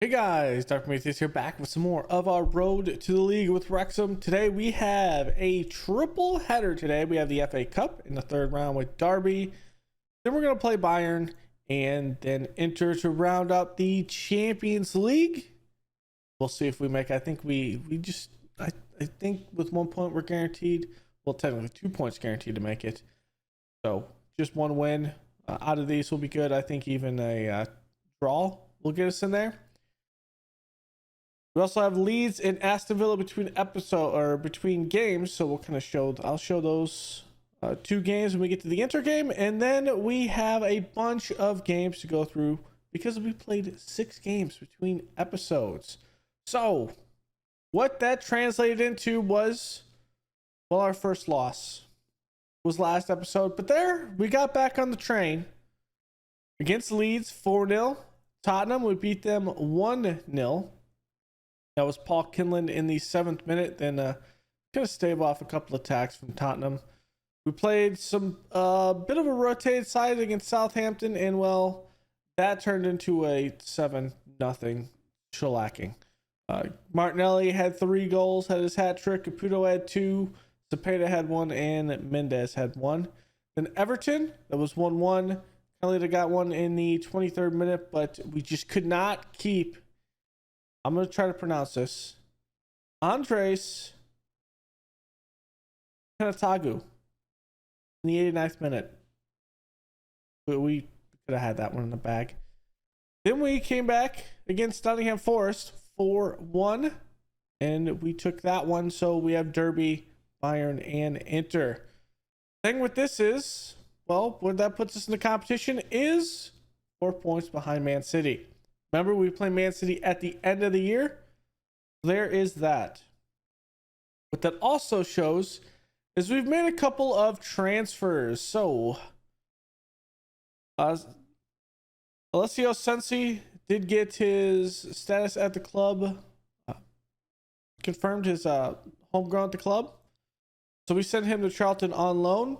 Hey guys, Dr. Prometheus here, back with some more of our road to the league with Wrexham. Today we have a triple header. Today we have the FA Cup in the third round with Derby. Then we're going to play Bayern and then enter to round out the Champions League. We'll see if we make. I think I think with 1 point we're guaranteed. Well, technically 2 points guaranteed to make it. So just one win out of these will be good. I think even a draw will get us in there. We also have Leeds and Aston Villa between games, so we'll kind of I'll show those two games when we get to the Inter game, and then we have a bunch of games to go through because we played 6 games between episodes. So what that translated into was, well, our first loss was last episode, but there we got back on the train against Leeds 4-0. Tottenham, we beat them 1-0. That was Paul Kinland in the 7th minute. Then kind of stave off a couple attacks from Tottenham. We played some bit of a rotated side against Southampton, and well, that turned into a 7-0 shellacking. Martinelli had 3 goals, had his hat trick. Caputo had 2, Cepeda had 1, and Mendes had 1. Then Everton, that was 1-1. Elliott got 1 in the 23rd minute, but we just could not keep. I'm going to try to pronounce this. Andres Kanatagu in the 89th minute. We could have had that one in the bag. Then we came back against Nottingham Forest 4-1. And we took that one. So we have Derby, Bayern, and Inter. Thing with this is, well, where that puts us in the competition is 4 points behind Man City. Remember, we play Man City at the end of the year. There is that. What that also shows is we've made a couple of transfers. So, Alessio Sensi did get his status at the club confirmed, his homegrown at the club. So we sent him to Charlton on loan.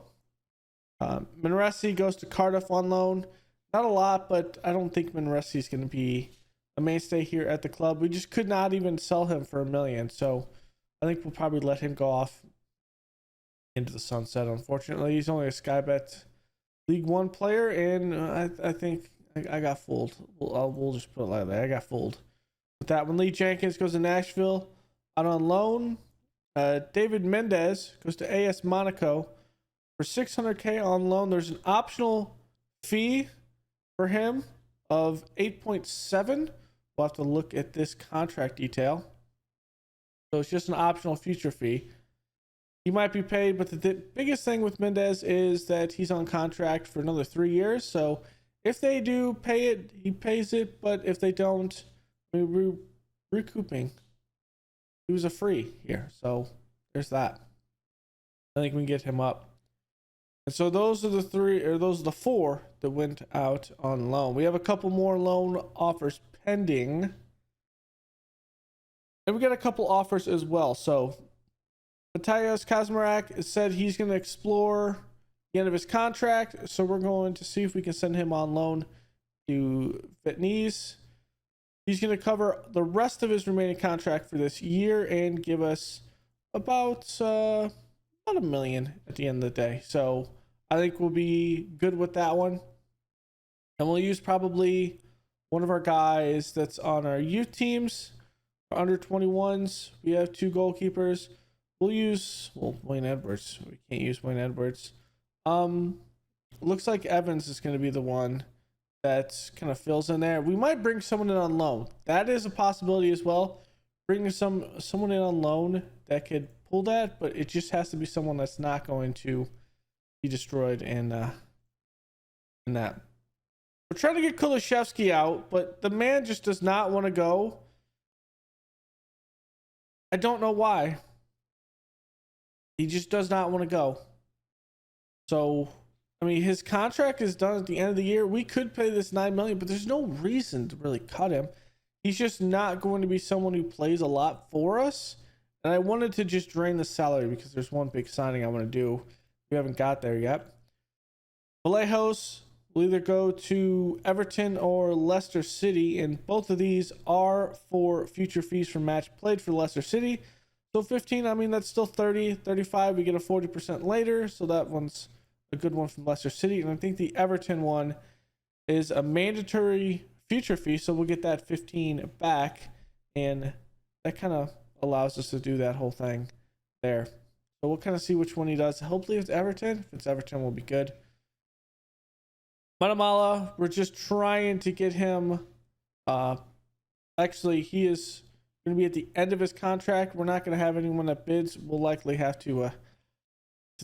Manresi goes to Cardiff on loan. Not a lot, but I don't think Manresi is going to be a mainstay here at the club. We just could not even sell him for $1 million. So I think we'll probably let him go off into the sunset. Unfortunately, he's only a Sky Bet League One player, and I think I got fooled. We'll just put it like that. I got fooled with that one. Lee Jenkins goes to Nashville out on loan. David Mendes goes to AS Monaco for $600K on loan. There's an optional fee for him of 8.7. We'll have to look at this contract detail. So it's just an optional future fee. He might be paid, but the biggest thing with Mendes is that he's on contract for another 3 years. So if they do pay it, he pays it. But if they don't, we're recouping. He was a free here. So there's that. I think we can get him up. And so those are the 4 that went out on loan. We have a couple more loan offers pending. And we got a couple offers as well. So Matthias Kazmarek said he's going to explore the end of his contract. So we're going to see if we can send him on loan to Vitesse. He's going to cover the rest of his remaining contract for this year and give us about $1 million at the end of the day. So I think we'll be good with that one. And we'll use probably one of our guys that's on our youth teams, our under 21s. We have 2 goalkeepers. We'll use, Wayne Edwards. We can't use Wayne Edwards. Looks like Evans is going to be the one that kind of fills in there. We might bring someone in on loan. That is a possibility as well. Bringing someone in on loan that could pull that, but it just has to be someone that's not going to be destroyed in that. We're trying to get Kulishevsky out, but the man just does not want to go. I don't know why. He just does not want to go. So, I mean, his contract is done at the end of the year. We could pay this $9 million, but there's no reason to really cut him. He's just not going to be someone who plays a lot for us. And I wanted to just drain the salary because there's one big signing I want to do. We haven't got there yet. Vallejos will either go to Everton or Leicester City, and both of these are for future fees for match played for Leicester City. So 15, I mean, that's still 30, 35. We get a 40% later, so that one's a good one from Leicester City. And I think the Everton one is a mandatory future fee, so we'll get that 15 back, and that kind of allows us to do that whole thing there. So we'll kind of see which one he does. Hopefully it's Everton. If it's Everton, we'll be good. Manamala, we're just trying to get him. Actually, he is going to be at the end of his contract. We're not going to have anyone that bids. We'll likely have to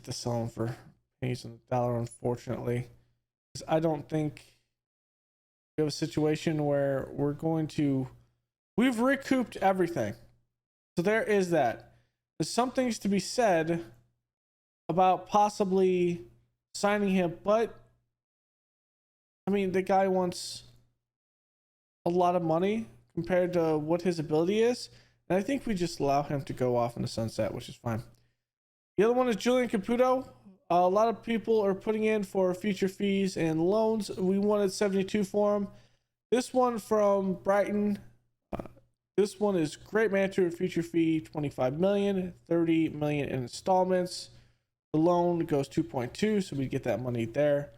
sell him for pennies on the dollar, unfortunately. I don't think we have a situation where we've recouped everything. So there is that. There's some things to be said about possibly signing him, but I mean, the guy wants a lot of money compared to what his ability is. And I think we just allow him to go off in the sunset, which is fine. The other one is Julian Caputo. A lot of people are putting in for future fees and loans. We wanted 72 for him. This one from Brighton. This one is great mandatory future fee, 25 million, 30 million in installments. The loan goes 2.2, so we get that money there.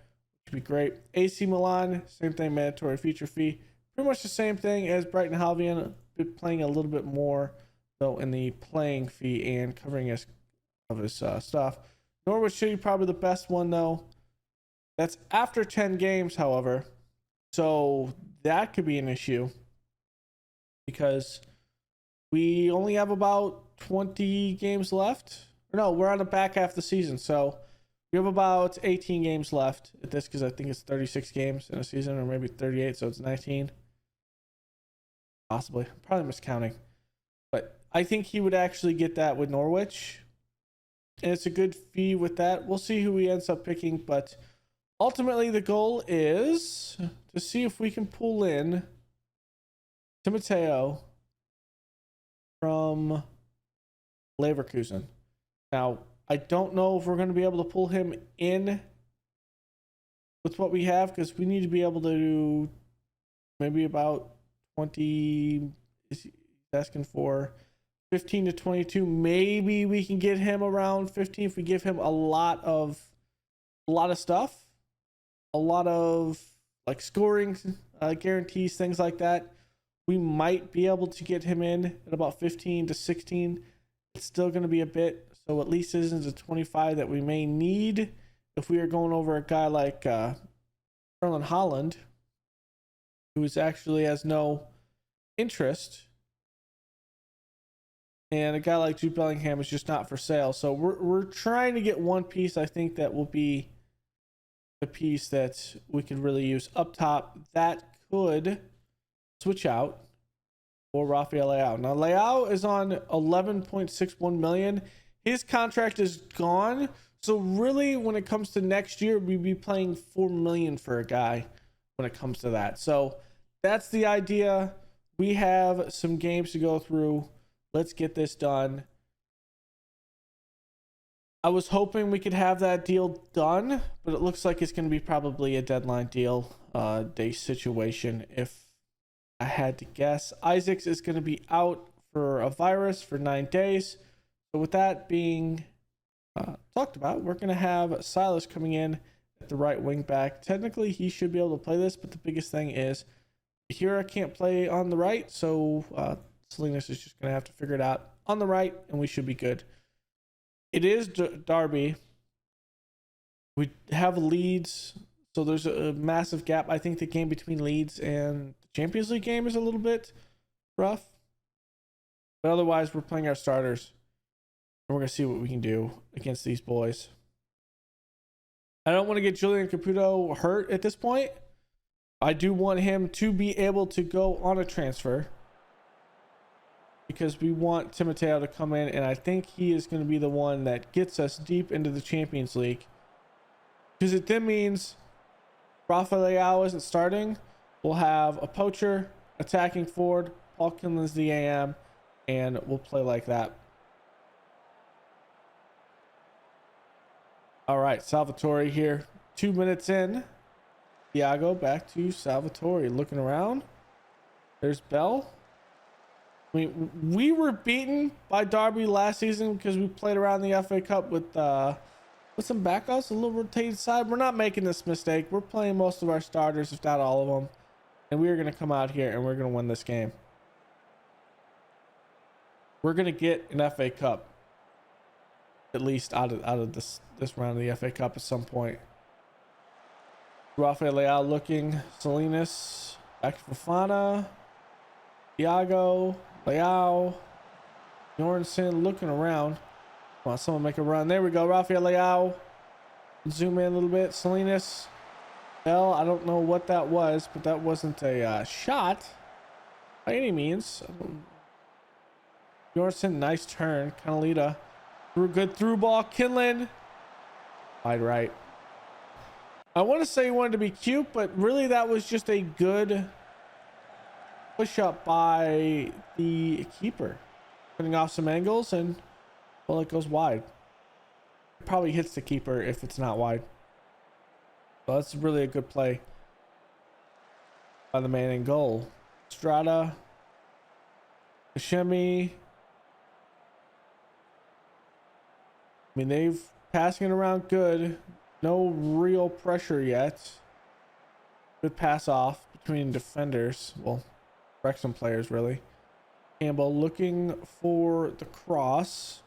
Be great. AC Milan, same thing, mandatory feature fee. Pretty much the same thing as Brighton Halvian, playing a little bit more though in the playing fee and covering his stuff. Norwich City, probably the best one though. That's after 10 games, however. So that could be an issue because we only have about 20 games left. No, we're on the back half of the season, so we have about 18 games left at this because I think it's 36 games in a season, or maybe 38, so it's 19. Possibly. Probably miscounting. But I think he would actually get that with Norwich. And it's a good fee with that. We'll see who he ends up picking, but ultimately the goal is to see if we can pull in Timoteo from Leverkusen. Now, I don't know if we're going to be able to pull him in with what we have because we need to be able to do maybe about 20. He's asking for 15 to 22. Maybe we can get him around 15 if we give him a lot of stuff, a lot of like scoring guarantees, things like that. We might be able to get him in at about 15 to 16. It's still going to be a bit. So at least this is a 25 that we may need if we are going over a guy like Erling Haaland, who actually has no interest, and a guy like Jude Bellingham is just not for sale. So we're trying to get one piece. I think that will be the piece that we could really use up top. That could switch out for Rafael Leao. Now Leao is on 11.61 million. His contract is gone. So really, when it comes to next year, we'd be playing 4 million for a guy when it comes to that. So that's the idea. We have some games to go through. Let's get this done. I was hoping we could have that deal done, but it looks like it's going to be probably a deadline deal day situation. If I had to guess, Isaacs is going to be out for a virus for 9 days. So with that being talked about, we're going to have Silas coming in at the right wing back. Technically, he should be able to play this, but the biggest thing is Hira can't play on the right, so Salinas is just going to have to figure it out on the right, and we should be good. It is Derby. We have Leeds, so there's a massive gap. I think the game between Leeds and the Champions League game is a little bit rough. But otherwise, we're playing our starters. And we're going to see what we can do against these boys. I don't want to get Julian Caputo hurt at this point. I do want him to be able to go on a transfer, because we want Timoteo to come in, and I think he is going to be the one that gets us deep into the Champions League. Because it then means Rafael Leao isn't starting. We'll have a poacher, attacking forward, Paul Kinlan's the AM, and we'll play like that. All right, Salvatore here, 2 minutes in. Thiago back to Salvatore. Looking around. There's Bell. I mean, we were beaten by Derby last season because we played around the FA Cup with some backups, a little rotated side. We're not making this mistake. We're playing most of our starters, if not all of them. And we're going to come out here and we're going to win this game. We're going to get an FA Cup. At least out of this round of the FA Cup at some point. Rafael Leao looking. Salinas. Back to Fofana. Thiago. Leao. Jorgensen looking around. Come on, someone make a run. There we go. Rafael Leao. Zoom in a little bit. Salinas. Bell. I don't know what that was, but that wasn't a shot by any means. Jorgensen, nice turn. Canalita. Good through ball. Kinlan. Wide right. I want to say he wanted to be cute, but really that was just a good push up by the keeper. Putting off some angles and, well, it goes wide. It probably hits the keeper if it's not wide. So that's really a good play by the man in goal. Strada. Hashemi. I mean, they've passing it around good. No real pressure yet. Good pass off between defenders. Well, Wrexham players, really. Campbell looking for the cross.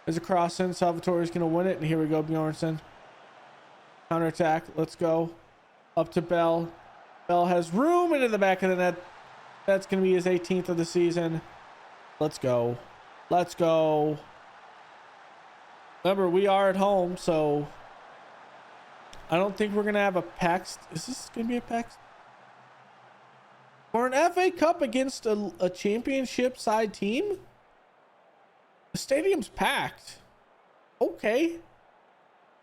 There's a cross in. Salvatore's going to win it. And here we go, Bjornsson. Counter attack. Let's go. Up to Bell. Bell has room into the back of the net. That's going to be his 18th of the season. Let's go. Let's go. Remember, we are at home, so I don't think we're going to have a packed. Is this going to be a packed? For an FA Cup against a championship side team? The stadium's packed. Okay.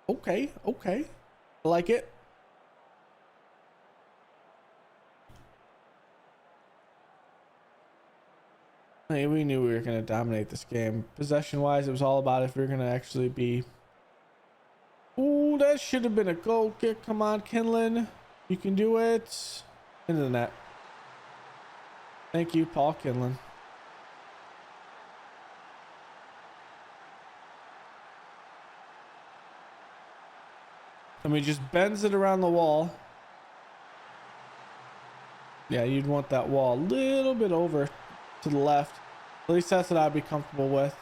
Okay. Okay. I like it. I mean, we knew we were going to dominate this game. Possession-wise, it was all about if we were going to actually be... Ooh, that should have been a goal kick. Come on, Kinlan. You can do it. Into the net. Thank you, Paul Kinlan. And we just bends it around the wall. Yeah, you'd want that wall a little bit over to the left. At least that's what I'd be comfortable with.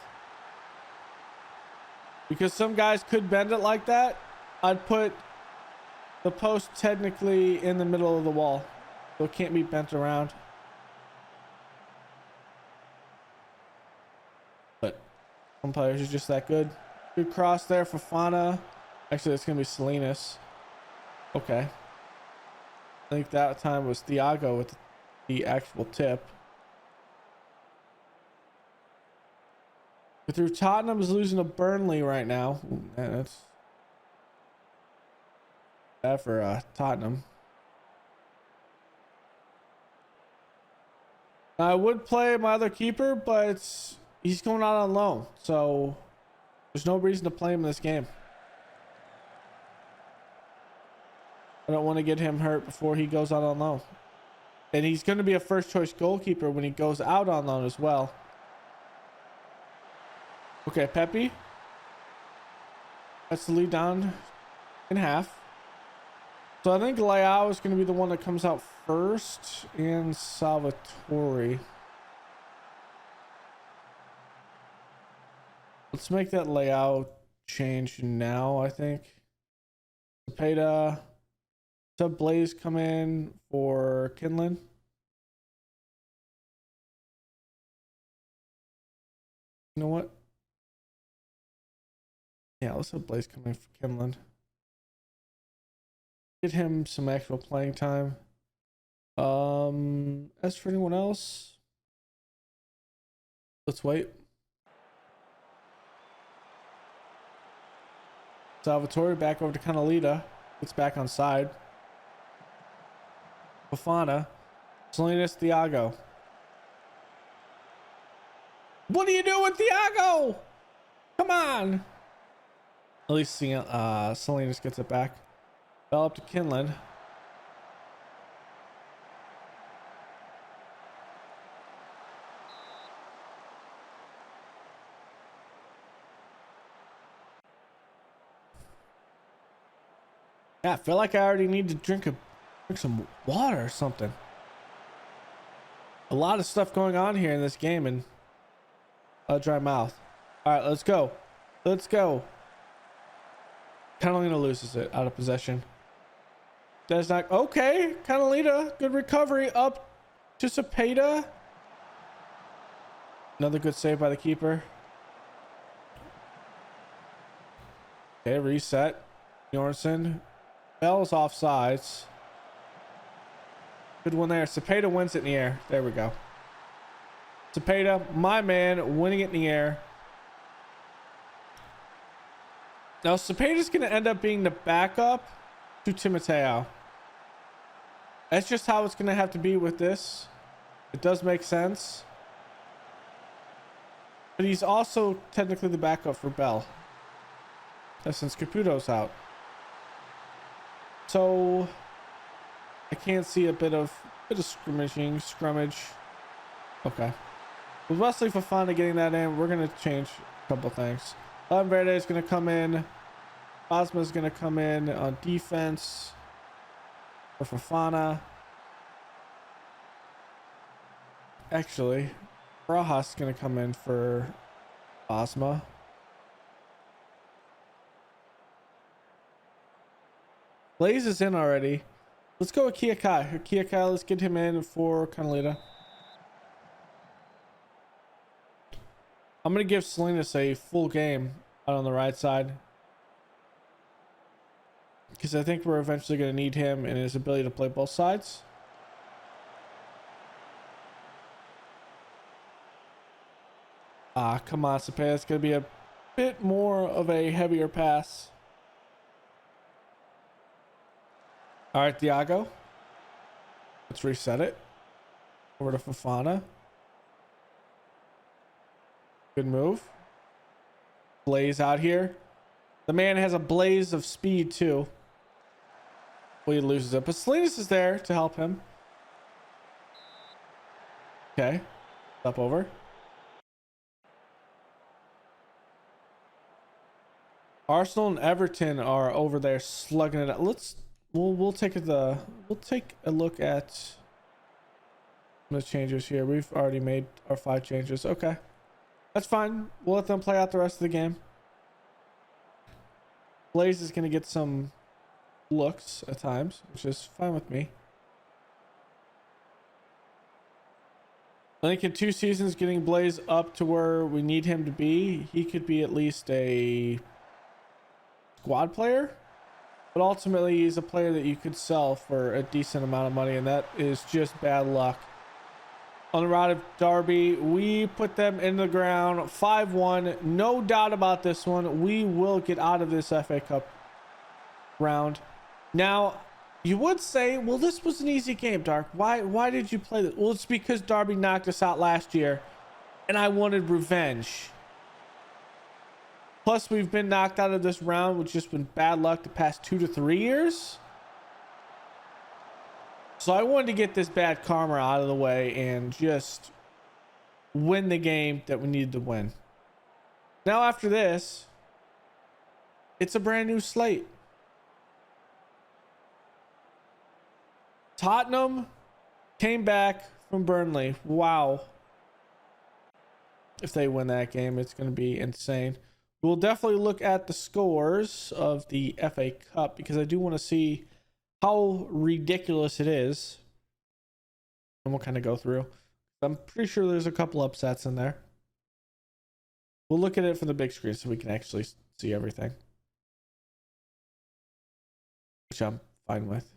Because some guys could bend it like that. I'd put the post technically in the middle of the wall, so it can't be bent around. But some players are just that good. Good cross there for Fofana. Actually, it's going to be Salinas. Okay. I think that time was Thiago with the actual tip. But through Tottenham is losing to Burnley right now. Man, that's bad for Tottenham. I would play my other keeper, but he's going out on loan, so there's no reason to play him in this game. I don't want to get him hurt before he goes out on loan. And he's going to be a first choice goalkeeper when he goes out on loan as well. Okay, Pepe. That's the lead down in half. So I think Leao is going to be the one that comes out first, and Salvatore. Let's make that Leao change now, I think. Cepeda. Sub Blaze come in for Kinlan. You know what? Yeah, let's have Blaze come in for Kinlan. Get him some actual playing time. As for anyone else, let's wait. Salvatore back over to Canalita. It's back on side. Fofana. Salinas, Thiago. What are you doing, Thiago? Come on. At least Salinas gets it back. Bell up to Kinlan. Yeah, I feel like I already need to drink some water or something. A lot of stuff going on here in this game, and a dry mouth. All right, let's go. Let's go. Catalina loses it out of possession. That's not okay. Catalina, good recovery up to Cepeda. Another good save by the keeper. Okay, reset. Bjornsson. Bell's offsides. Good one there. Cepeda wins it in the air. There we go. Cepeda, my man, winning it in the air. Now, Cepeda's going to end up being the backup to Timoteo. That's just how it's going to have to be with this. It does make sense. But he's also technically the backup for Bell. Since Caputo's out. So I can't see a bit of scrummage. Okay. With Wesley Fofana getting that in, we're gonna change a couple things. Verde is gonna come in. Osma's gonna come in on defense for Fofana. Actually, Rajas is gonna come in for Osma. Blaze is in already. Let's go with Kiakai. Kiakai, let's get him in for Canalita. I'm going to give Salinas a full game out on the right side, because I think we're eventually going to need him and his ability to play both sides. Come on, Cepeda. It's going to be a bit more of a heavier pass. All right, Thiago. Let's reset it. Over to Fofana. Good move. Blaze out here. The man has a blaze of speed too. Well, he loses it, but Salinas is there to help him. Okay. Up over. Arsenal and Everton are over there slugging it out. We'll take a look at the changes here. We've already made our 5 changes. Okay, that's fine. We'll let them play out the rest of the game. Blaze is going to get some looks at times, which is fine with me. I think in 2 seasons, getting Blaze up to where we need him to be, he could be at least a squad player. But ultimately, he's a player that you could sell for a decent amount of money, and that is just bad luck. On the route of Derby, we put them in the ground 5-1. No doubt about this one. We will get out of this FA Cup round. Now, you would say, well, this was an easy game, Dark. Why did you play this? Well, it's because Derby knocked us out last year, and I wanted revenge. Plus, we've been knocked out of this round, which has been bad luck the past 2 to 3 years. So I wanted to get this bad karma out of the way and just win the game that we needed to win. Now, after this, it's a brand new slate. Tottenham came back from Burnley. Wow. If they win that game, it's going to be insane. We'll definitely look at the scores of the FA Cup, because I do want to see how ridiculous it is. And we'll kind of go through. I'm pretty sure there's a couple upsets in there. We'll look at it from the big screen so we can actually see everything, which I'm fine with.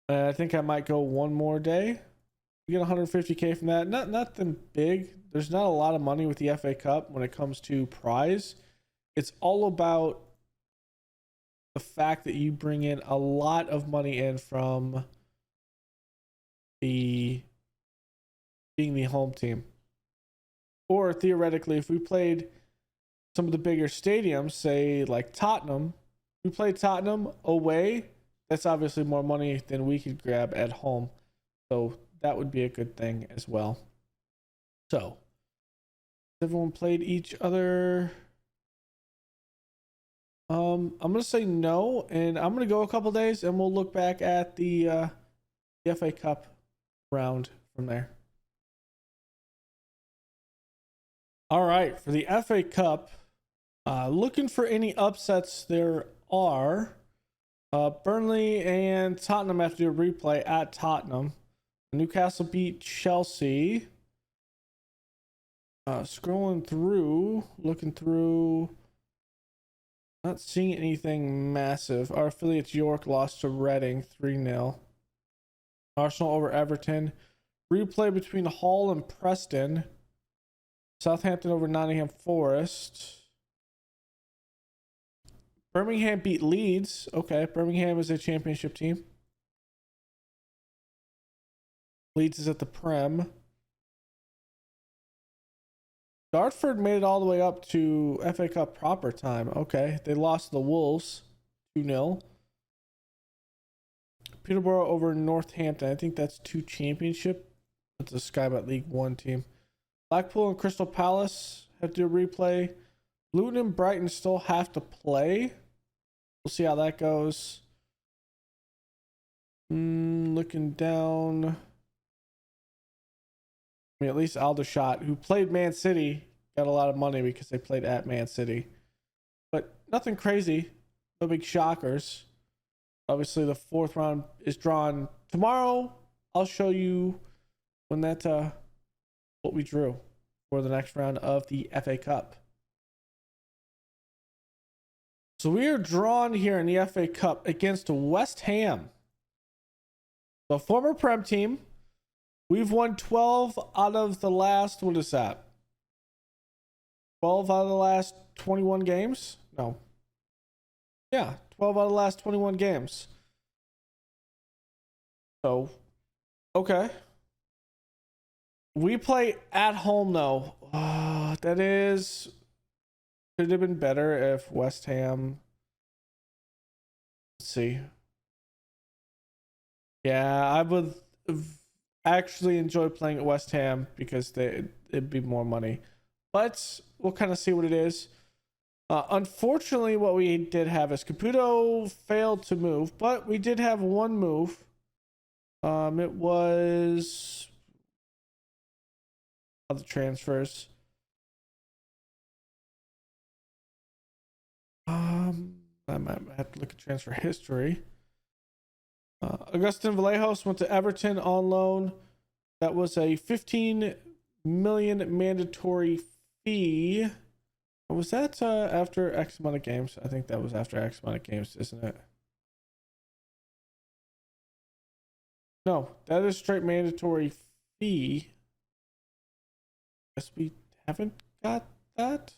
I think I might go one more day. We get 150K from that. Nothing big. There's not a lot of money with the FA Cup when it comes to prize. It's all about the fact that you bring in a lot of money in from being the home team. Or theoretically, if we played some of the bigger stadiums, say like Tottenham, we played Tottenham away, that's obviously more money than we could grab at home. So that would be a good thing as well. So, everyone played each other. I'm gonna say no, and I'm gonna go a couple days, and we'll look back at the FA Cup round from there. All right, for the FA Cup, looking for any upsets there are. Burnley and Tottenham have to do a replay at Tottenham. Newcastle beat Chelsea. Scrolling through, looking through, not seeing anything massive. Our affiliates York lost to Reading 3-0. Arsenal over Everton. Replay between Hull and Preston. Southampton over Nottingham Forest. Birmingham beat Leeds. Okay, Birmingham is a championship team. Leeds is at the Prem. Dartford made it all the way up to FA Cup proper time. Okay, they lost to the Wolves 2-0. Peterborough over Northampton. I think that's 2 championship. That's a Sky Bet League 1 team. Blackpool and Crystal Palace have to do a replay. Luton and Brighton still have to play. We'll see how that goes. Looking down. I mean, at least Aldershot, who played Man City, got a lot of money because they played at Man City. But nothing crazy. No big shockers. Obviously, the 4th round is drawn tomorrow. I'll show you when that what we drew for the next round of the FA Cup. So we are drawn here in the FA Cup against West Ham. The former Prem team. We've won 12 out of the last, what is that? 12 out of the last 21 games? No. Yeah, 12 out of the last 21 games. So, okay. We play at home, though. That is... Could have been better if West Ham... Let's see. Yeah, I would actually enjoy playing at West Ham because it'd be more money. But we'll kind of see what it is. Unfortunately, what we did have is Caputo failed to move, but we did have one move. It was other transfers. I might have to look at transfer history. Augustin Vallejos went to Everton on loan. That was a 15 million mandatory fee. Was that after X amount of games? I think that was after X amount of games, isn't it? No, that is straight mandatory fee. Guess we haven't got that.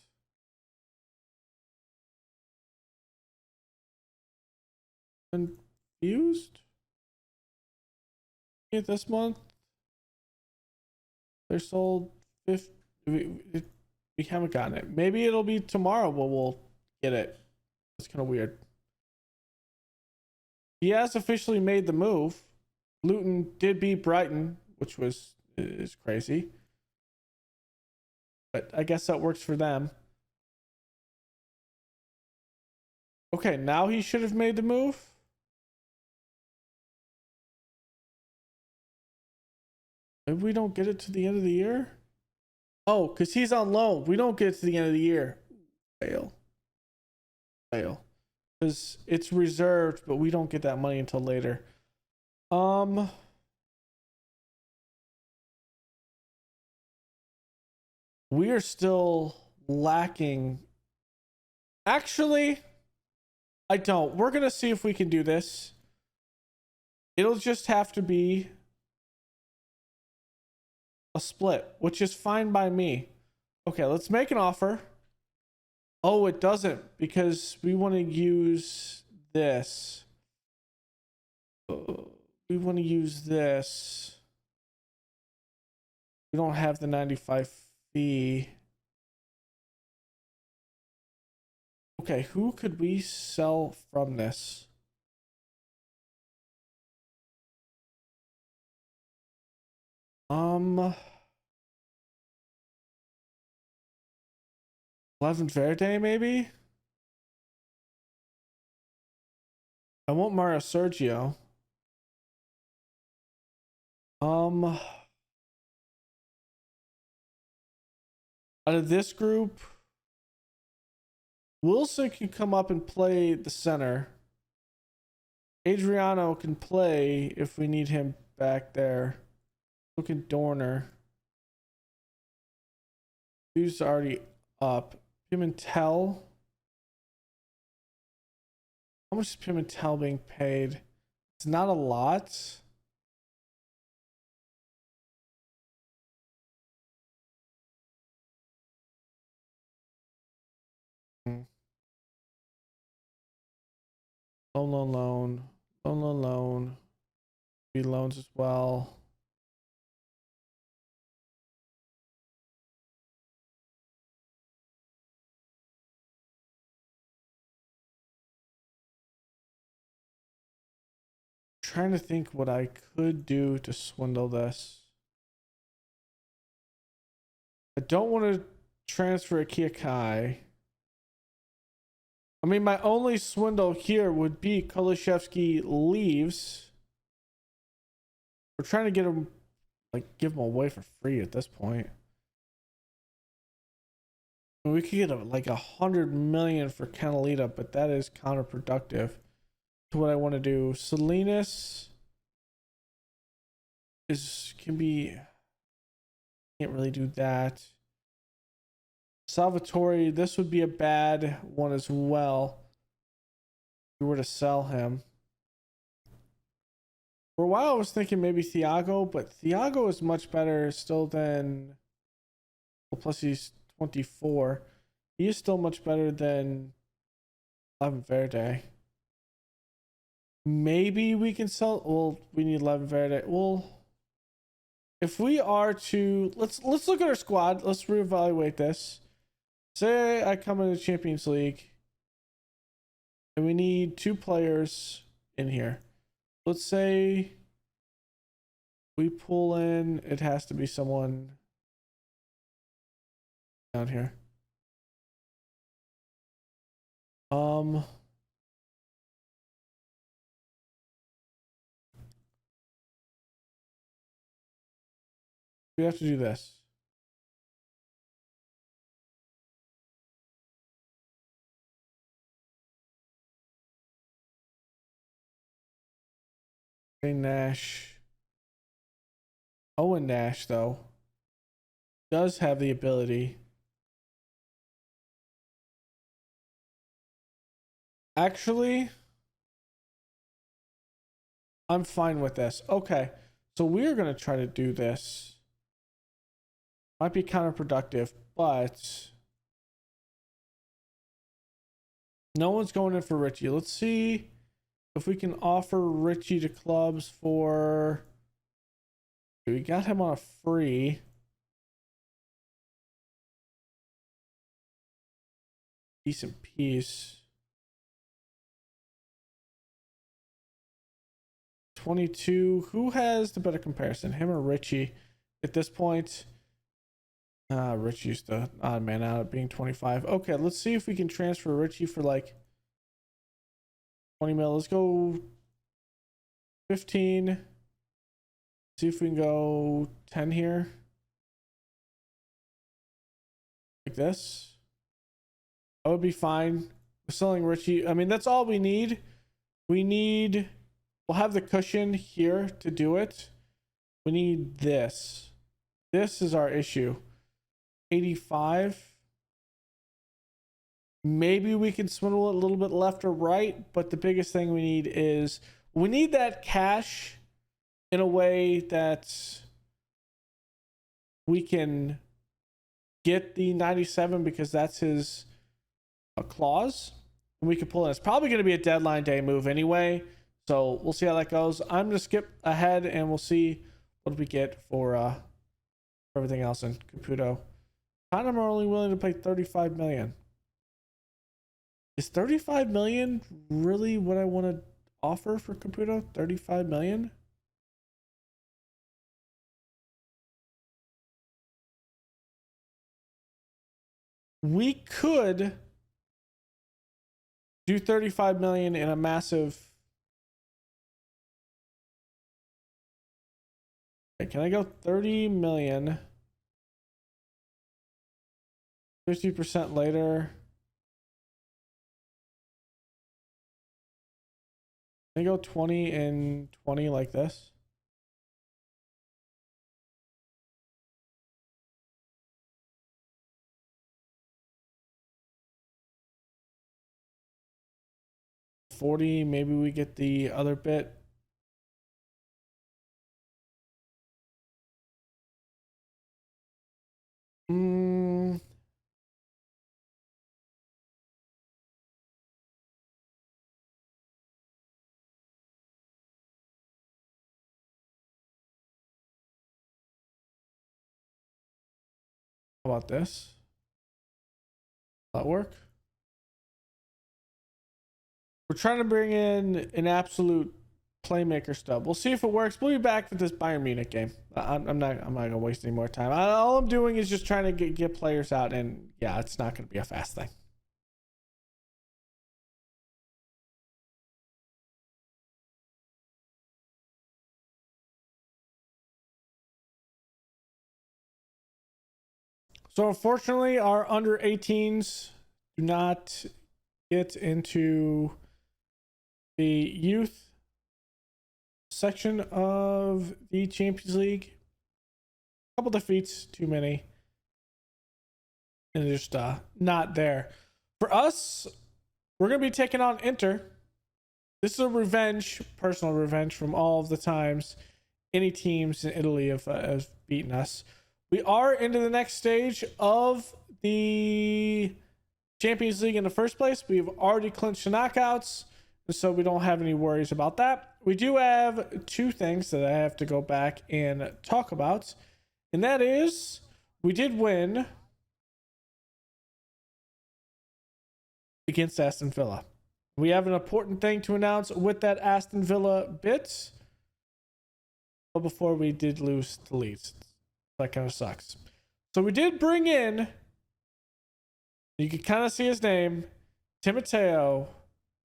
Confused? This month they're sold 50. We haven't gotten it. Maybe it'll be tomorrow when we'll get it. It's kind of weird. He has officially made the move. Luton did beat Brighton, which is crazy, but I guess that works for them. Okay, now he should have made the move. Maybe we don't get it to the end of the year. Oh, because he's on loan. We don't get it to the end of the year. Fail. Because it's reserved, but we don't get that money until later. We are still lacking. Actually, I don't. We're going to see if we can do this. It'll just have to be a split, which is fine by me. Okay, let's make an offer. Oh, it doesn't, because we want to use this. We want to use this. We don't have the 95 fee. Okay, who could we sell from this? Levin Verde, maybe? I want Mario Sergio. Out of this group, Wilson can come up and play the center. Adriano can play if we need him back there. Look at Dorner. Who's already up? Pimentel. How much is Pimentel being paid? It's not a lot. Loan. Be loans as well. Trying to think what I could do to swindle this. I don't want to transfer Akiakai. I mean, my only swindle here would be Kulishevsky leaves. We're trying to get him, like, give him away for free at this point. We could get like 100 million for Canalita, but that is counterproductive to what I want to do. Salinas can't really do that. Salvatore, this would be a bad one as well if we were to sell him. For a while I was thinking maybe Thiago, but Thiago is much better still than, well, plus he's 24. He is still much better than Levin Verde. Maybe we can sell. Well, we need Levin Verde. Well, if we are to, let's look at our squad. Let's reevaluate this. Say I come into the Champions League and we need 2 players in here. Let's say we pull in, it has to be someone down here. We have to do this. Nash. Owen Nash, though, does have the ability. Actually, I'm fine with this. Okay, so we're going to try to do this. Might be counterproductive, but no one's going in for Richie. Let's see if we can offer Richie to clubs for... We got him on a free. Decent piece. 22. Who has the better comparison, him or Richie at this point? Richie's the odd man out at being 25. Okay, let's see if we can transfer Richie for like 20 mil. Let's go 15. See if we can go 10 here. Like this. That would be fine. We're selling Richie. I mean, that's all we need. We'll have the cushion here to do it. We need this. This is our issue. 85. Maybe we can swindle it a little bit left or right, but the biggest thing we need is we need that cash in a way that we can get the 97 because that's his clause. And we can pull in. It's probably going to be a deadline day move anyway, so we'll see how that goes. I'm going to skip ahead and we'll see what we get for everything else in Caputo. Tottenham are only willing to pay 35 million. Is 35 million really what I want to offer for Caputo? 35 million? We could do 35 million in a massive Okay, can I go 30 million? 50% later. Can I go 20 and 20 like this? $40, maybe we get the other bit. How about this? Will that work? We're trying to bring in an absolute playmaker stub. We'll see if it works. We'll be back with this Bayern Munich game. I'm not gonna waste any more time. All I'm doing is just trying to get players out, and yeah, it's not gonna be a fast thing. So unfortunately, our under 18s do not get into the youth section of the Champions League. A couple defeats, too many, and just not there. For us, we're gonna be taking on Inter. This is a revenge, personal revenge from all of the times any teams in Italy have beaten us. We are into the next stage of the Champions League in the first place. We've already clinched the knockouts, so we don't have any worries about that. We do have two things that I have to go back and talk about, and that is we did win against Aston Villa. We have an important thing to announce with that Aston Villa bit, but before we did lose to Leeds. That kind of sucks. So we did bring in, you can kind of see his name, Timoteo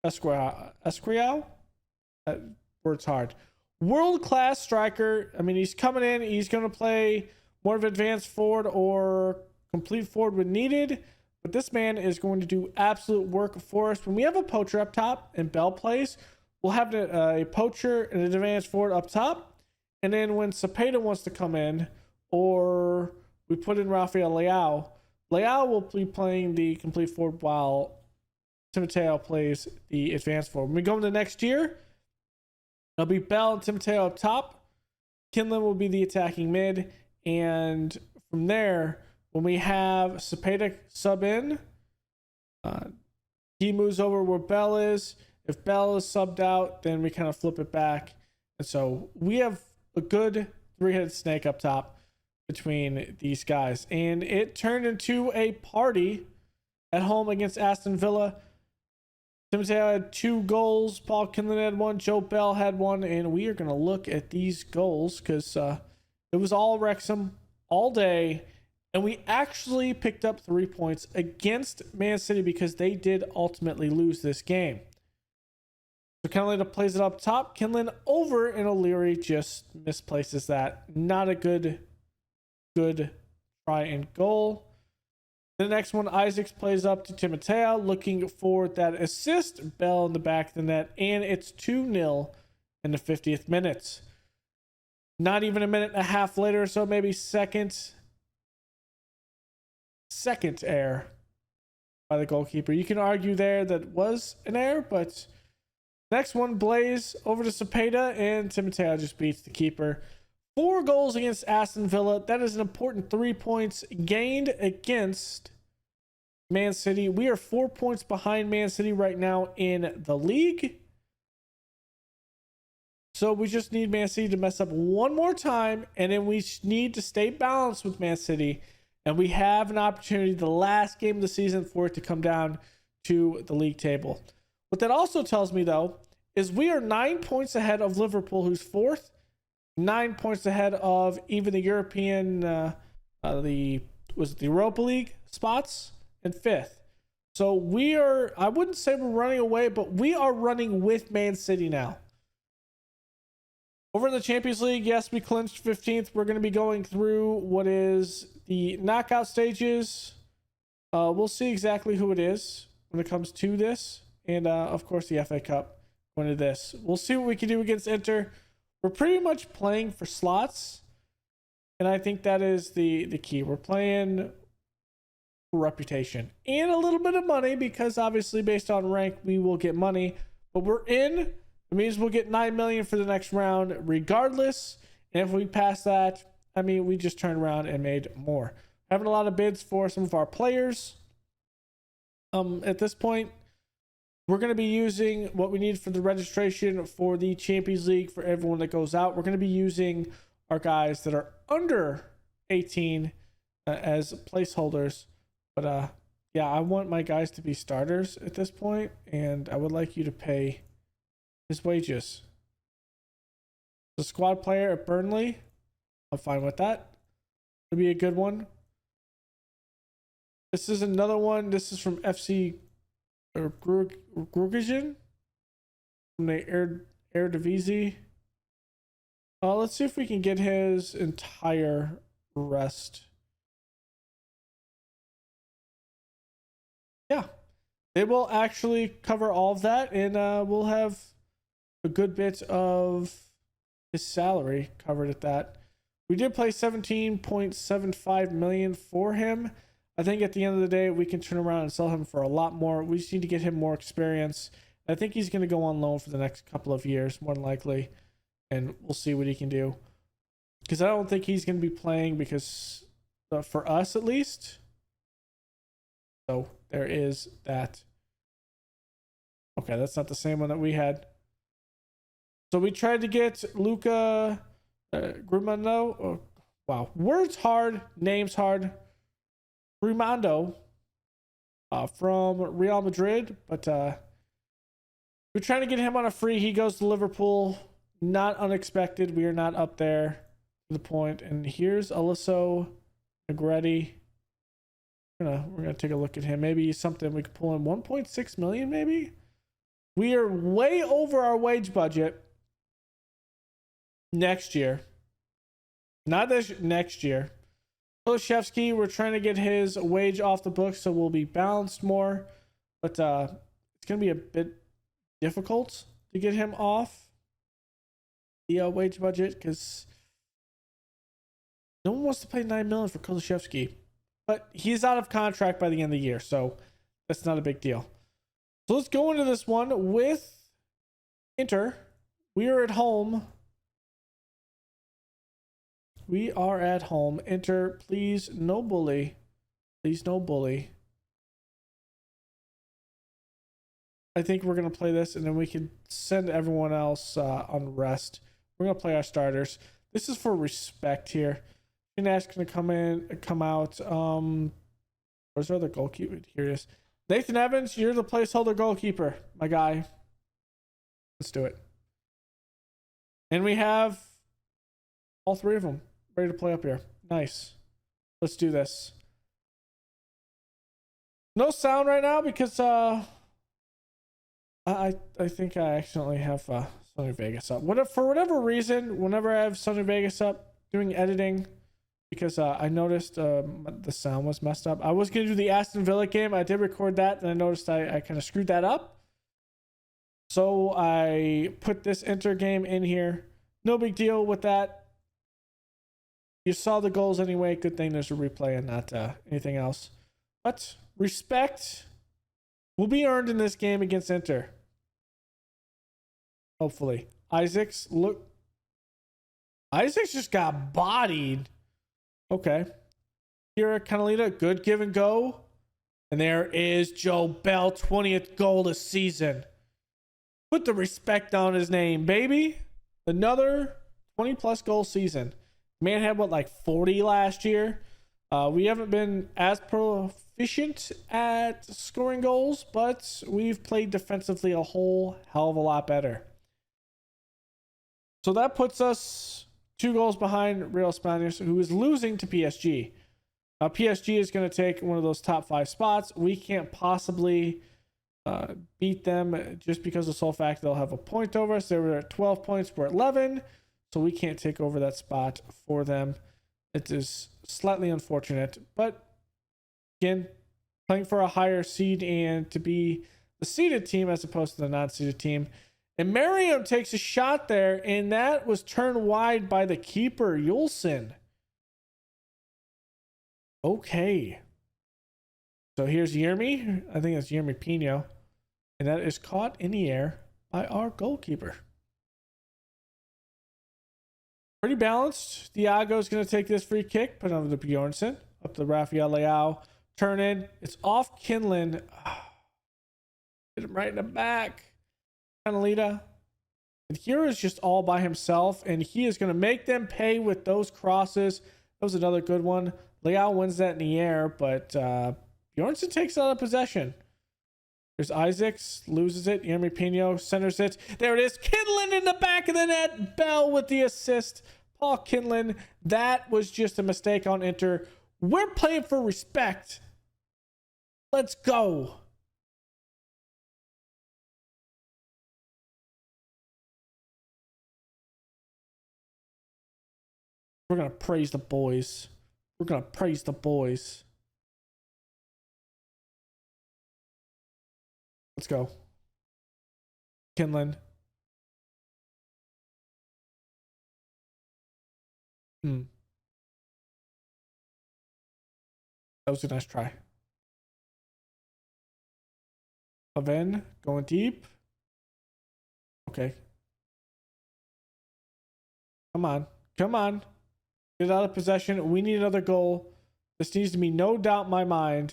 Esqurial. That word's hard. World-class striker. I mean, he's coming in. He's going to play more of advanced forward or complete forward when needed. But this man is going to do absolute work for us. When we have a poacher up top and Bell plays, we'll have a poacher and an advanced forward up top. And then when Cepeda wants to come in, or we put in Rafael Leao will be playing the complete forward while Timoteo plays the advanced forward. When we go into next year, it'll be Bell and Timoteo up top. Kinlan will be the attacking mid. And from there, when we have Cepeda sub in, he moves over where Bell is. If Bell is subbed out, then we kind of flip it back. And so we have a good three-headed snake up top between these guys. And it turned into a party at home against Aston Villa. Timoteo had 2 goals. Paul Kinlan had 1. Joe Bell had 1. And we are going to look at these goals because it was all Wrexham all day. And we actually picked up 3 points against Man City because they did ultimately lose this game. So Kinlan plays it up top. Kinlan over, and O'Leary just misplaces that. Not a good try and goal. The next one, Isaacs plays up to Timoteo, looking for that assist. Bell in the back of the net, and it's 2-0 in the 50th minute. Not even a minute and a half later, so maybe second error by the goalkeeper. You can argue there that was an error, but next one, Blaze over to Cepeda, and Timoteo just beats the keeper. 4 goals against Aston Villa. That is an important 3 points gained against Man City. We are 4 points behind Man City right now in the league. So we just need Man City to mess up one more time, and then we need to stay balanced with Man City. And we have an opportunity, the last game of the season, for it to come down to the league table. What that also tells me, though, is we are 9 points ahead of Liverpool, who's 4th. 9 points ahead of even the European, the Europa League spots, and 5th. So we are, I wouldn't say we're running away, but we are running with Man City now. Over in the Champions League, yes, we clinched 15th. We're going to be going through what is the knockout stages. We'll see exactly who it is when it comes to this. And, of course, the FA Cup going to this. We'll see what we can do against Inter. We're pretty much playing for slots. And I think that is the key. We're playing for reputation. And a little bit of money because, obviously, based on rank, we will get money. But we're in. It means we'll get 9 million for the next round regardless. And if we pass that, I mean, we just turned around and made more. Having a lot of bids for some of our players. At this point, we're going to be using what we need for the registration for the Champions League for everyone that goes out. We're going to be using our guys that are under 18 as placeholders. But yeah, I want my guys to be starters at this point, and I would like you to pay his wages. The squad player at Burnley, I'm fine with that. It'll be a good one. This is another one. This is from FC or Grugian from the Eredivisie. Let's see if we can get his entire rest. Yeah, it will actually cover all of that, and we'll have a good bit of his salary covered at that. We did play 17.75 million for him. I think at the end of the day, we can turn around and sell him for a lot more. We just need to get him more experience. I think he's going to go on loan for the next couple of years, more than likely, and we'll see what he can do. Because I don't think he's going to be playing because for us at least. So there is that. Okay, that's not the same one that we had. So we tried to get Luca Grimando. Oh, wow. Words hard. Names hard. Grimando from Real Madrid. But we're trying to get him on a free. He goes to Liverpool. Not unexpected. We are not up there to the point. And here's Aliso Negretti. We're gonna take a look at him. Maybe something we could pull in 1.6 million maybe. We are way over our wage budget. Next year, not this next year. Kolishevsky, we're trying to get his wage off the books, so we'll be balanced more. But it's gonna be a bit difficult to get him off the wage budget because no one wants to pay 9 million for Kolishevsky. But he's out of contract by the end of the year, so that's not a big deal. So let's go into this one with Inter. We are at home. We are at home. Inter, please no bully. Please no bully. I think we're going to play this and then we can send everyone else on rest. We're going to play our starters. This is for respect here. Nash going to come out. Where's our other goalkeeper? Here it is. Nathan Evans, you're the placeholder goalkeeper, my guy. Let's do it. And we have all three of them ready to play up here. Nice. Let's do this. No sound right now because I think I accidentally have Sony Vegas up. For whatever reason, whenever I have Sony Vegas up doing editing, because I noticed the sound was messed up. I was going to do the Aston Villa game. I did record that, and I noticed I kind of screwed that up. So I put this Inter game in here. No big deal with that. You saw the goals anyway. Good thing there's a replay and not anything else. But respect will be earned in this game against Inter. Hopefully. Isaacs just got bodied. Okay. Here at Canalita, good give and go. And there is Joe Bell, 20th goal this season. Put the respect on his name, baby. Another 20-plus goal season. Man had, like 40 last year. We haven't been as proficient at scoring goals, but we've played defensively a whole hell of a lot better. So that puts us 2 goals behind Real Spaniards, who is losing to PSG. Now, PSG is going to take one of those top 5 spots. We can't possibly beat them just because of the sole fact they'll have a point over us. They were at 12 points. We're at 11. so we can't take over that spot for them. It is slightly unfortunate, but again, playing for a higher seed and to be the seeded team as opposed to the non-seeded team. And Merriam takes a shot there, and that was turned wide by the keeper, Yulson. Okay. So here's Yermi. I think that's Yermi Pino. And that is caught in the air by our goalkeeper. Pretty balanced. Thiago's going to take this free kick, put it over to Bjornsson. Up to Rafael Leao. Turn in. It's off Kinlan. Hit him right in the back. Canalita. And here is just all by himself, and he is going to make them pay with those crosses. That was another good one. Leao wins that in the air, but Bjornsson takes out of possession. There's Isaacs, loses it. Yermi Pino centers it. There it is. Kinlan in the back of the net. Bell with the assist. Paul Kinlan. That was just a mistake on Inter. We're playing for respect. Let's go. We're going to praise the boys. We're going to praise the boys. Let's go. Kinlan. That was a nice try. Aven going deep. Okay. Come on. Come on. Get out of possession. We need another goal. This needs to be no doubt in my mind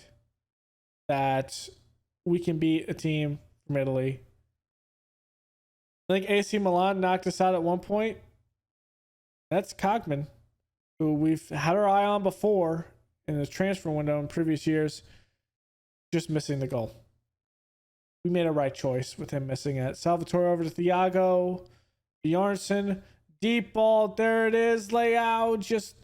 that we can beat a team from Italy. I think AC Milan knocked us out at one point. That's Cogman, who we've had our eye on before in the transfer window in previous years. Just missing the goal. We made a right choice with him missing it. Salvatore over to Thiago. Bjornsson. Deep ball. There it is. Leao. Just.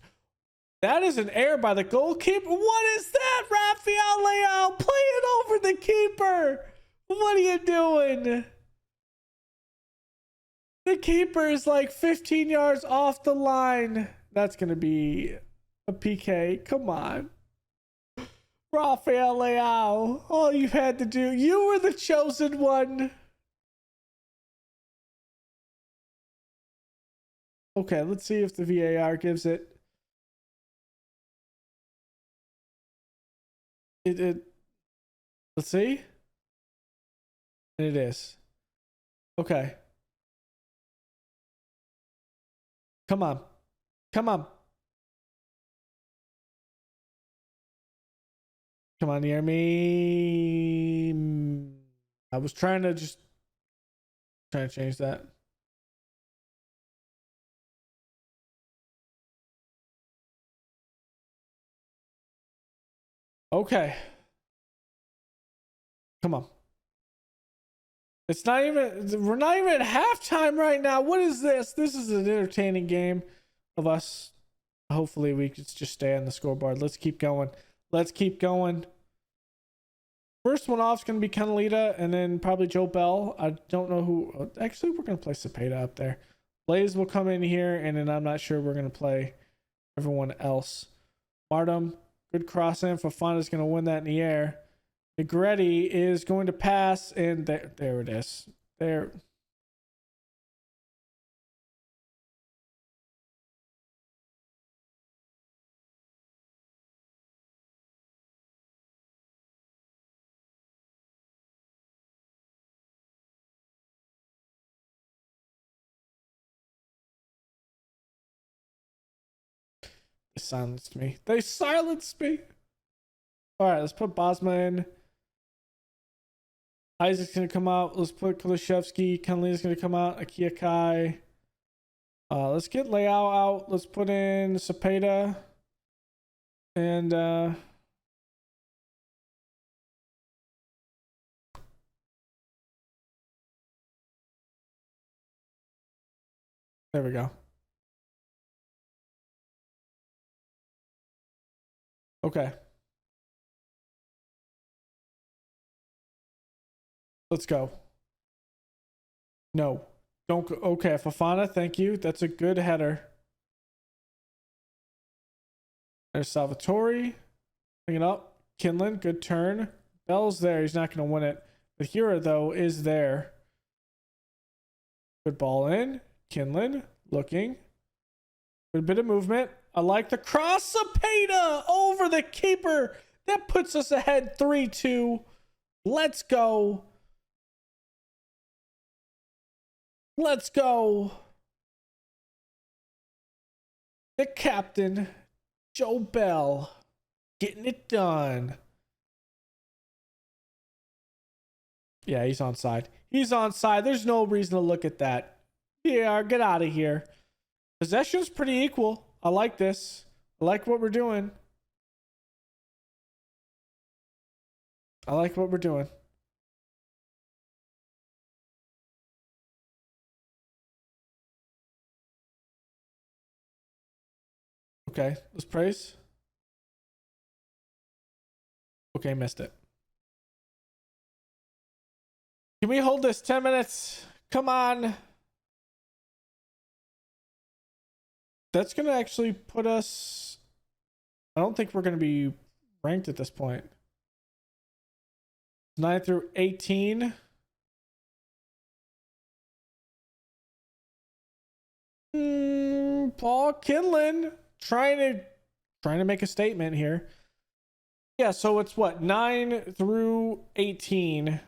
That is an error by the goalkeeper. What is that? Rafael Leao. Play it over the keeper. What are you doing? The keeper is like 15 yards off the line. That's going to be a PK. Come on. Rafael Leao. All you've had to do. You were the chosen one. Okay, let's see if the VAR gives it. Let's see. And it is. Okay. Come on. Come on. Come on, hear me. I was trying to change that. Okay. Come on. It's not even, we're not even at halftime right now. What is this? This is an entertaining game of us. Hopefully we could just stay on the scoreboard. Let's keep going. Let's keep going. First one off is going to be Canalita and then probably Joe Bell. I don't know who. Actually, we're going to play Cepeda up there. Blaze will come in here, and then I'm not sure we're going to play everyone else. Martum, good cross in. Fofana's going to win that in the air. Negretti is going to pass, and there it is. There. They silenced me. They silenced me. All right, let's put Bosma in. Isaac's going to come out. Let's put Kulishevsky. Kenley's going to come out. Akia Kai. Let's get Leao out. Let's put in Cepeda. And there we go. Okay. Let's go. No. Don't go. Okay, Fofana, thank you. That's a good header. There's Salvatore. Bring it up. Kinlan, good turn. Bell's there. He's not going to win it. The Hira, though, is there. Good ball in. Kinlan looking. Good bit of movement. I like the cross. Cepeda over the keeper. That puts us ahead 3-2. Let's go. Let's go. The captain, Joe Bell, getting it done. Yeah, he's onside. He's onside. There's no reason to look at that. Yeah, get out of here. Possession's pretty equal. I like this. I like what we're doing. I like what we're doing. Okay, let's praise. Okay, missed it. Can we hold this 10 minutes? Come on. That's going to actually put us... I don't think we're going to be ranked at this point. 9 through 18. Paul Kinlan trying to make a statement here. Yeah, so it's what? 9 through 18.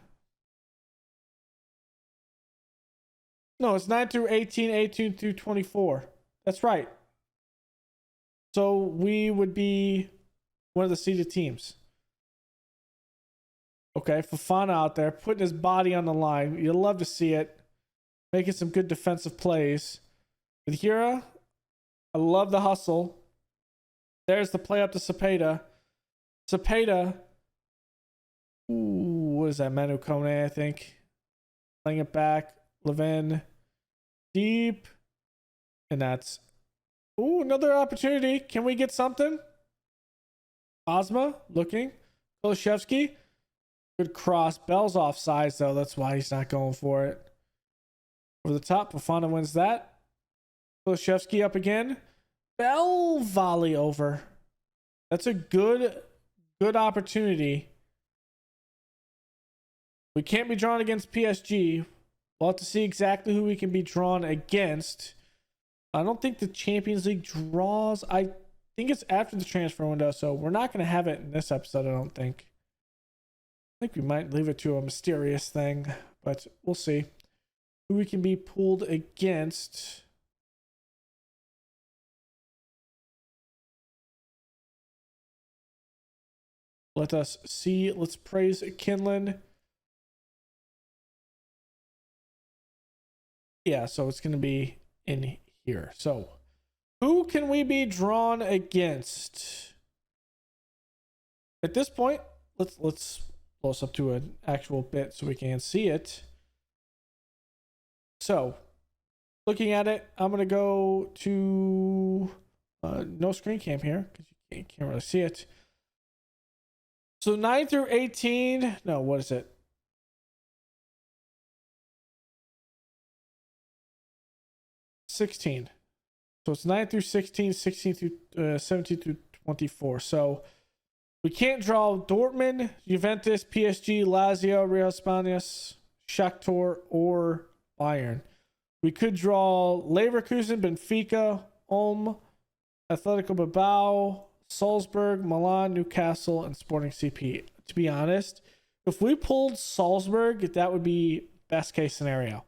No, it's 9 through 18, 18 through 24. That's right. So we would be one of the seeded teams. Okay, Fofana out there putting his body on the line. You'll love to see it. Making some good defensive plays. With Hira, I love the hustle. There's the play up to Cepeda. Cepeda. Ooh, what is that? Manu Kone, I think. Playing it back. Levin. Deep. And that's... Ooh, another opportunity. Can we get something? Ozma looking. Kolashevsky. Good cross. Bell's offsides, though. That's why he's not going for it. Over the top. Fofana wins that. Kolashevsky up again. Bell volley over. That's a good opportunity. We can't be drawn against PSG. We'll have to see exactly who we can be drawn against. I don't think the Champions League draws. I think it's after the transfer window, so we're not going to have it in this episode, I don't think. I think we might leave it to a mysterious thing, but we'll see who we can be pulled against. Let us see. Let's praise Kinlan. Yeah, so it's going to be in here. So, who can we be drawn against? At this point, let's blow us up to an actual bit so we can see it. So, looking at it, I'm going to go to no screen cam here because you can't really see it. So 9 through 18. No, what is it? So it's 9 through 16, 16 through 17 through 24. So we can't draw Dortmund, Juventus, PSG, Lazio, Real España, Shakhtar, or Bayern. We could draw Leverkusen, Benfica, Ulm, Atletico Bilbao, Salzburg, Milan, Newcastle, and Sporting CP. To be honest, if we pulled Salzburg, that would be best case scenario.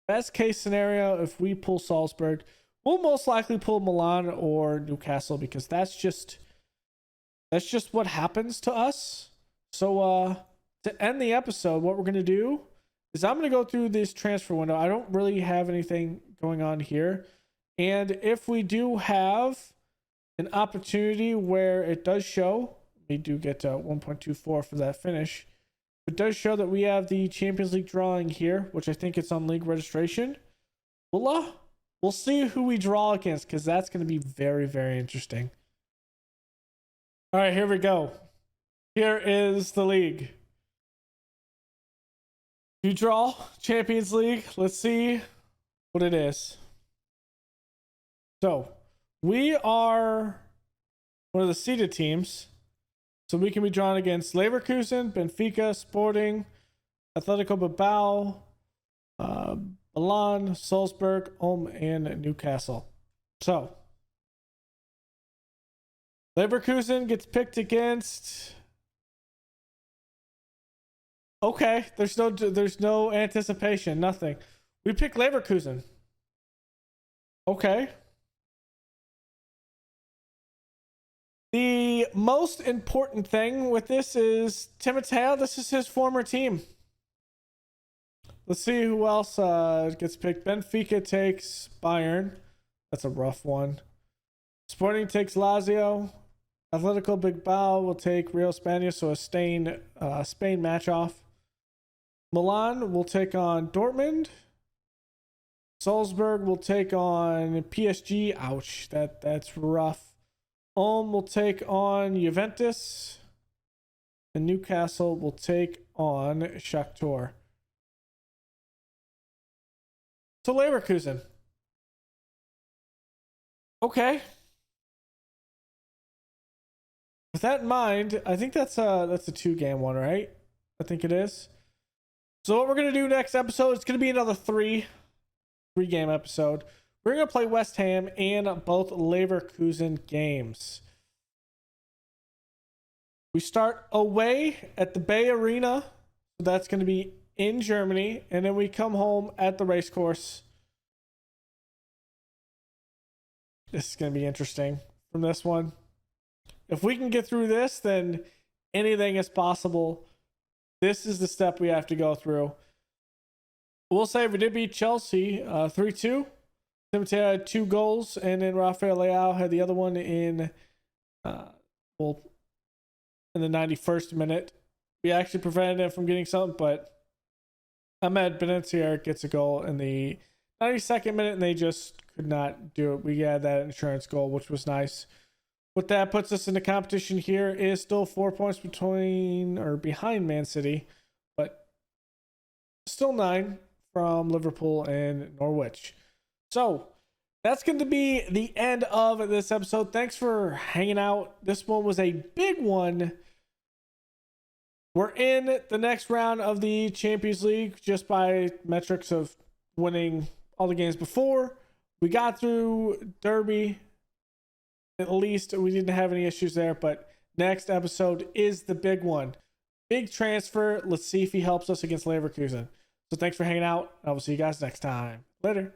Best case scenario, if we pull Salzburg, we'll most likely pull Milan or Newcastle because that's just what happens to us. So to end the episode, what we're going to do is I'm going to go through this transfer window. I don't really have anything going on here. And if we do have an opportunity where it does show, we do get 1.24 for that finish. It does show that we have the Champions League drawing here, which I think it's on league registration. We'll see who we draw against because that's going to be very, very interesting. All right, here we go. Here is the league. You draw Champions League. Let's see what it is. So we are one of the seeded teams. So we can be drawn against Leverkusen, Benfica, Sporting, Atletico Bilbao, Milan, Salzburg, Ulm, and Newcastle. So Leverkusen gets picked against. Okay, there's no anticipation, nothing. We pick Leverkusen. Okay. The most important thing with this is Timoteo. This is his former team. Let's see who else gets picked. Benfica takes Bayern. That's a rough one. Sporting takes Lazio. Atletico Bilbao will take Real España, so a Spain match off. Milan will take on Dortmund. Salzburg will take on PSG. Ouch, that's rough. Ulm will take on Juventus. And Newcastle will take on Shakhtar. So Leverkusen. Okay. With that in mind, I think that's a 2-game one, right? I think it is. So what we're gonna do next episode, it's gonna be another three-game episode. We're going to play West Ham in both Leverkusen games. We start away at the Bay Arena. That's going to be in Germany. And then we come home at the racecourse. This is going to be interesting from this one. If we can get through this, then anything is possible. This is the step we have to go through. We'll say we did beat Chelsea 3-2. Timoteo had 2 goals, and then Rafael Leao had the other one in the 91st minute. We actually prevented him from getting something, but Ahmed Benatia gets a goal in the 92nd minute, and they just could not do it. We had that insurance goal, which was nice. What that puts us in the competition here is still 4 points behind Man City, but still 9 from Liverpool and Norwich. So that's going to be the end of this episode. Thanks for hanging out. This one was a big one. We're in the next round of the Champions League just by metrics of winning all the games before. We got through Derby. At least we didn't have any issues there, but next episode is the big one. Big transfer. Let's see if he helps us against Leverkusen. So thanks for hanging out. I will see you guys next time. Later.